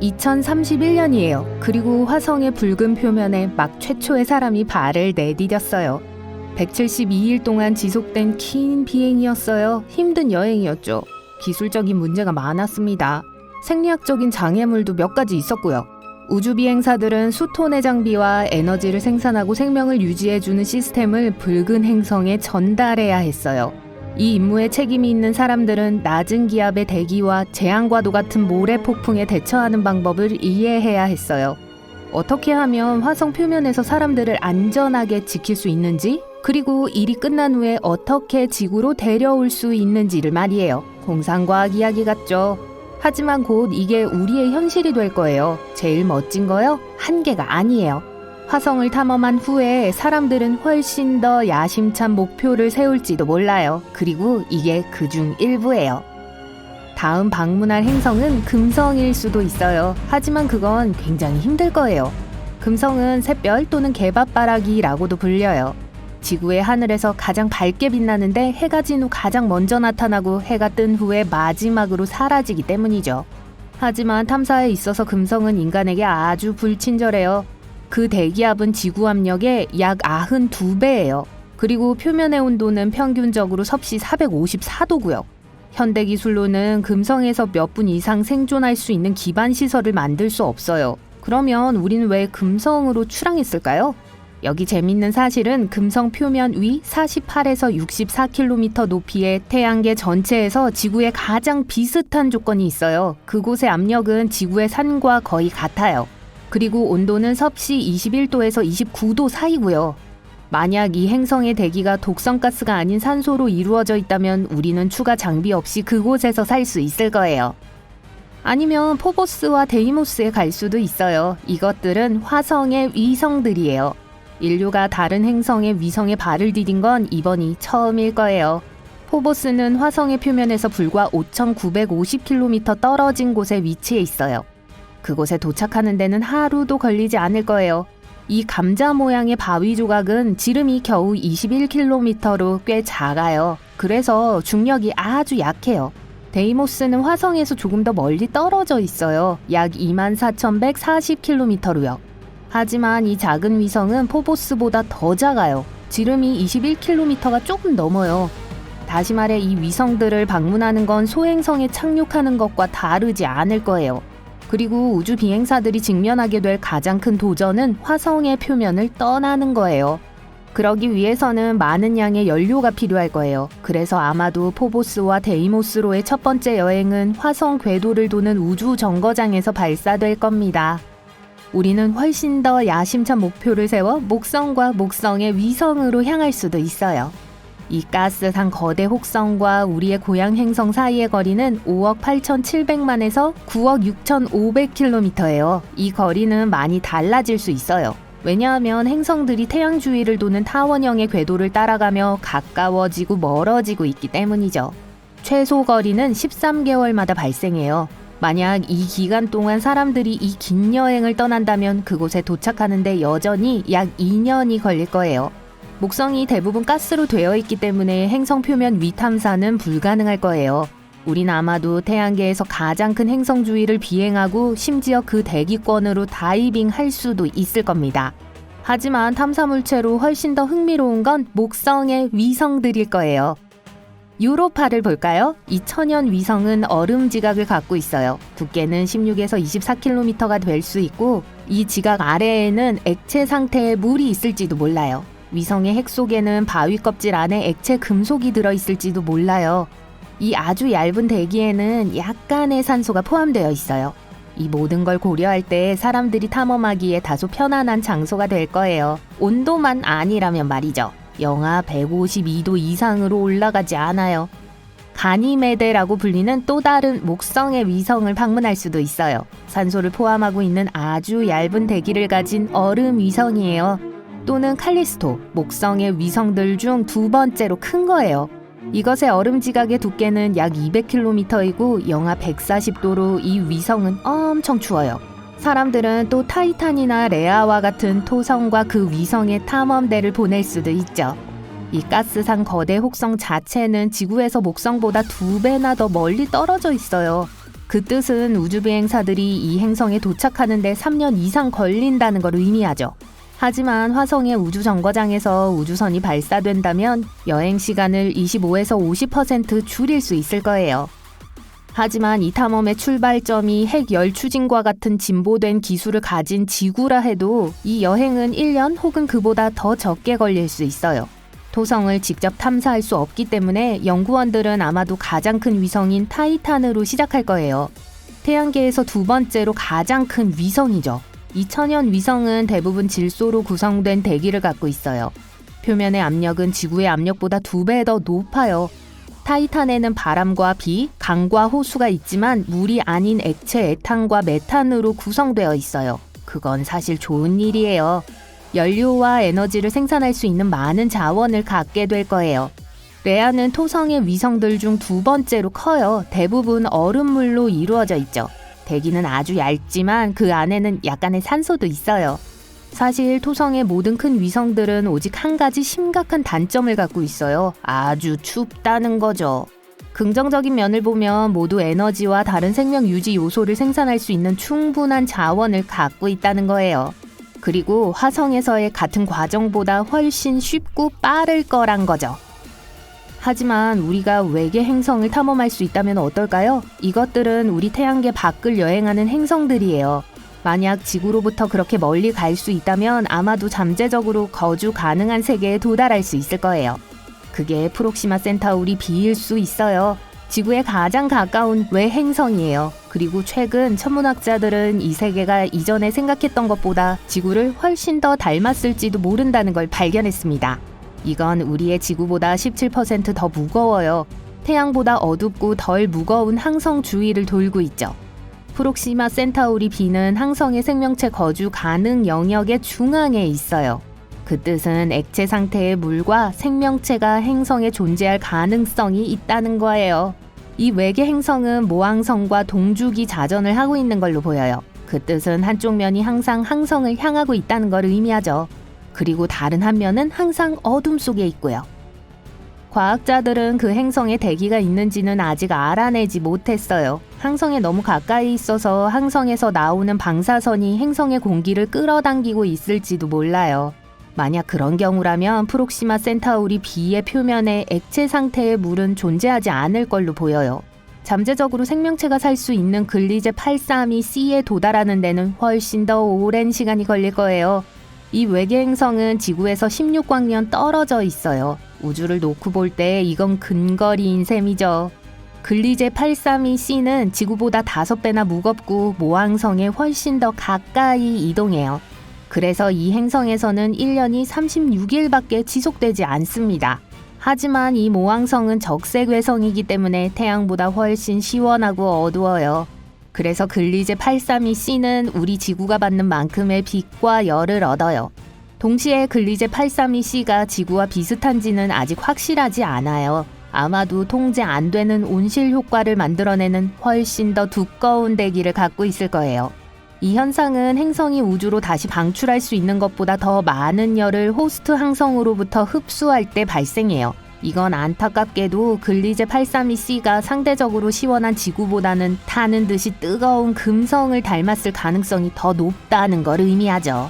2031년이에요. 그리고 화성의 붉은 표면에 막 최초의 사람이 발을 내디뎠어요. 172일 동안 지속된 긴 비행이었어요. 힘든 여행이었죠. 기술적인 문제가 많았습니다. 생리학적인 장애물도 몇 가지 있었고요. 우주비행사들은 수톤의 장비와 에너지를 생산하고 생명을 유지해주는 시스템을 붉은 행성에 전달해야 했어요. 이 임무에 책임이 있는 사람들은 낮은 기압의 대기와 재앙과도 같은 모래 폭풍에 대처하는 방법을 이해해야 했어요. 어떻게 하면 화성 표면에서 사람들을 안전하게 지킬 수 있는지, 그리고 일이 끝난 후에 어떻게 지구로 데려올 수 있는지를 말이에요. 공상과학 이야기 같죠? 하지만 곧 이게 우리의 현실이 될 거예요. 제일 멋진 거요? 한계가 아니에요. 화성을 탐험한 후에 사람들은 훨씬 더 야심찬 목표를 세울지도 몰라요. 그리고 이게 그중 일부예요. 다음 방문할 행성은 금성일 수도 있어요. 하지만 그건 굉장히 힘들 거예요. 금성은 샛별 또는 개밥바라기라고도 불려요. 지구의 하늘에서 가장 밝게 빛나는데 해가 진 후 가장 먼저 나타나고 해가 뜬 후에 마지막으로 사라지기 때문이죠. 하지만 탐사에 있어서 금성은 인간에게 아주 불친절해요. 그 대기압은 지구 압력의 약 92배예요. 그리고 표면의 온도는 평균적으로 섭씨 454도고요. 현대기술로는 금성에서 몇 분 이상 생존할 수 있는 기반시설을 만들 수 없어요. 그러면 우리는 왜 금성으로 출항했을까요? 여기 재밌는 사실은 금성 표면 위 48에서 64km 높이의 태양계 전체에서 지구에 가장 비슷한 조건이 있어요. 그곳의 압력은 지구의 산과 거의 같아요. 그리고 온도는 섭씨 21도에서 29도 사이고요. 만약 이 행성의 대기가 독성가스가 아닌 산소로 이루어져 있다면 우리는 추가 장비 없이 그곳에서 살 수 있을 거예요. 아니면 포보스와 데이모스에 갈 수도 있어요. 이것들은 화성의 위성들이에요. 인류가 다른 행성의 위성에 발을 디딘 건 이번이 처음일 거예요. 포보스는 화성의 표면에서 불과 5,950km 떨어진 곳에 위치해 있어요. 그곳에 도착하는 데는 하루도 걸리지 않을 거예요. 이 감자 모양의 바위 조각은 지름이 겨우 21km로 꽤 작아요. 그래서 중력이 아주 약해요. 데이모스는 화성에서 조금 더 멀리 떨어져 있어요. 약 24,140km로요. 하지만 이 작은 위성은 포보스보다 더 작아요. 지름이 21km가 조금 넘어요. 다시 말해 이 위성들을 방문하는 건 소행성에 착륙하는 것과 다르지 않을 거예요. 그리고 우주 비행사들이 직면하게 될 가장 큰 도전은 화성의 표면을 떠나는 거예요. 그러기 위해서는 많은 양의 연료가 필요할 거예요. 그래서 아마도 포보스와 데이모스로의 첫 번째 여행은 화성 궤도를 도는 우주 정거장에서 발사될 겁니다. 우리는 훨씬 더 야심찬 목표를 세워 목성과 목성의 위성으로 향할 수도 있어요. 이 가스산 거대 혹성과 우리의 고향 행성 사이의 거리는 5억 8,700만에서 9억 6,500km예요. 이 거리는 많이 달라질 수 있어요. 왜냐하면 행성들이 태양 주위를 도는 타원형의 궤도를 따라가며 가까워지고 멀어지고 있기 때문이죠. 최소 거리는 13개월마다 발생해요. 만약 이 기간 동안 사람들이 이 긴 여행을 떠난다면 그곳에 도착하는데 여전히 약 2년이 걸릴 거예요. 목성이 대부분 가스로 되어 있기 때문에 행성 표면 위 탐사는 불가능할 거예요. 우린 아마도 태양계에서 가장 큰 행성 주위를 비행하고 심지어 그 대기권으로 다이빙 할 수도 있을 겁니다. 하지만 탐사물체로 훨씬 더 흥미로운 건 목성의 위성들일 거예요. 유로파를 볼까요? 이 천연 위성은 얼음 지각을 갖고 있어요. 두께는 16에서 24km가 될 수 있고 이 지각 아래에는 액체 상태의 물이 있을지도 몰라요. 위성의 핵 속에는 바위 껍질 안에 액체 금속이 들어있을지도 몰라요. 이 아주 얇은 대기에는 약간의 산소가 포함되어 있어요. 이 모든 걸 고려할 때 사람들이 탐험하기에 다소 편안한 장소가 될 거예요. 온도만 아니라면 말이죠. 영하 152도 이상으로 올라가지 않아요. 가니메데라고 불리는 또 다른 목성의 위성을 방문할 수도 있어요. 산소를 포함하고 있는 아주 얇은 대기를 가진 얼음 위성이에요. 또는 칼리스토, 목성의 위성들 중 두 번째로 큰 거예요. 이것의 얼음 지각의 두께는 약 200km이고 영하 140도로 이 위성은 엄청 추워요. 사람들은 또 타이탄이나 레아와 같은 토성과 그 위성에 탐험대를 보낼 수도 있죠. 이 가스산 거대 혹성 자체는 지구에서 목성보다 2배나 더 멀리 떨어져 있어요. 그 뜻은 우주비행사들이 이 행성에 도착하는데 3년 이상 걸린다는 걸 의미하죠. 하지만 화성의 우주정거장에서 우주선이 발사된다면 여행 시간을 25에서 50% 줄일 수 있을 거예요. 하지만 이 탐험의 출발점이 핵열 추진과 같은 진보된 기술을 가진 지구라 해도 이 여행은 1년 혹은 그보다 더 적게 걸릴 수 있어요. 토성을 직접 탐사할 수 없기 때문에 연구원들은 아마도 가장 큰 위성인 타이탄으로 시작할 거예요. 태양계에서 두 번째로 가장 큰 위성이죠. 이 천연 위성은 대부분 질소로 구성된 대기를 갖고 있어요. 표면의 압력은 지구의 압력보다 2배 더 높아요. 타이탄에는 바람과 비, 강과 호수가 있지만 물이 아닌 액체 에탄과 메탄으로 구성되어 있어요. 그건 사실 좋은 일이에요. 연료와 에너지를 생산할 수 있는 많은 자원을 갖게 될 거예요. 레아는 토성의 위성들 중 두 번째로 커요. 대부분 얼음물로 이루어져 있죠. 대기는 아주 얇지만 그 안에는 약간의 산소도 있어요. 사실 토성의 모든 큰 위성들은 오직 한 가지 심각한 단점을 갖고 있어요. 아주 춥다는 거죠. 긍정적인 면을 보면 모두 에너지와 다른 생명 유지 요소를 생산할 수 있는 충분한 자원을 갖고 있다는 거예요. 그리고 화성에서의 같은 과정보다 훨씬 쉽고 빠를 거란 거죠. 하지만 우리가 외계 행성을 탐험할 수 있다면 어떨까요? 이것들은 우리 태양계 밖을 여행하는 행성들이에요. 만약 지구로부터 그렇게 멀리 갈 수 있다면 아마도 잠재적으로 거주 가능한 세계에 도달할 수 있을 거예요. 그게 프록시마 센타우리 B일 수 있어요. 지구에 가장 가까운 외행성이에요. 그리고 최근 천문학자들은 이 세계가 이전에 생각했던 것보다 지구를 훨씬 더 닮았을지도 모른다는 걸 발견했습니다. 이건 우리의 지구보다 17% 더 무거워요. 태양보다 어둡고 덜 무거운 항성 주위를 돌고 있죠. 프록시마 센타우리 B는 항성의 생명체 거주 가능 영역의 중앙에 있어요. 그 뜻은 액체 상태의 물과 생명체가 행성에 존재할 가능성이 있다는 거예요. 이 외계 행성은 모항성과 동주기 자전을 하고 있는 걸로 보여요. 그 뜻은 한쪽 면이 항상 항성을 향하고 있다는 걸 의미하죠. 그리고 다른 한 면은 항상 어둠 속에 있고요. 과학자들은 그 행성에 대기가 있는지는 아직 알아내지 못했어요. 항성에 너무 가까이 있어서 항성에서 나오는 방사선이 행성의 공기를 끌어당기고 있을지도 몰라요. 만약 그런 경우라면 프록시마 센타우리 B의 표면에 액체 상태의 물은 존재하지 않을 걸로 보여요. 잠재적으로 생명체가 살 수 있는 글리제 832C에 도달하는 데는 훨씬 더 오랜 시간이 걸릴 거예요. 이 외계 행성은 지구에서 16광년 떨어져 있어요. 우주를 놓고 볼 때 이건 근거리인 셈이죠. 글리제 832C는 지구보다 5배나 무겁고 모항성에 훨씬 더 가까이 이동해요. 그래서 이 행성에서는 1년이 36일밖에 지속되지 않습니다. 하지만 이 모항성은 적색 외성이기 때문에 태양보다 훨씬 시원하고 어두워요. 그래서 글리제 832C는 우리 지구가 받는 만큼의 빛과 열을 얻어요. 동시에 글리제 832C가 지구와 비슷한지는 아직 확실하지 않아요. 아마도 통제 안 되는 온실 효과를 만들어내는 훨씬 더 두꺼운 대기를 갖고 있을 거예요. 이 현상은 행성이 우주로 다시 방출할 수 있는 것보다 더 많은 열을 호스트 항성으로부터 흡수할 때 발생해요. 이건 안타깝게도 글리제 832C가 상대적으로 시원한 지구보다는 타는 듯이 뜨거운 금성을 닮았을 가능성이 더 높다는 걸 의미하죠.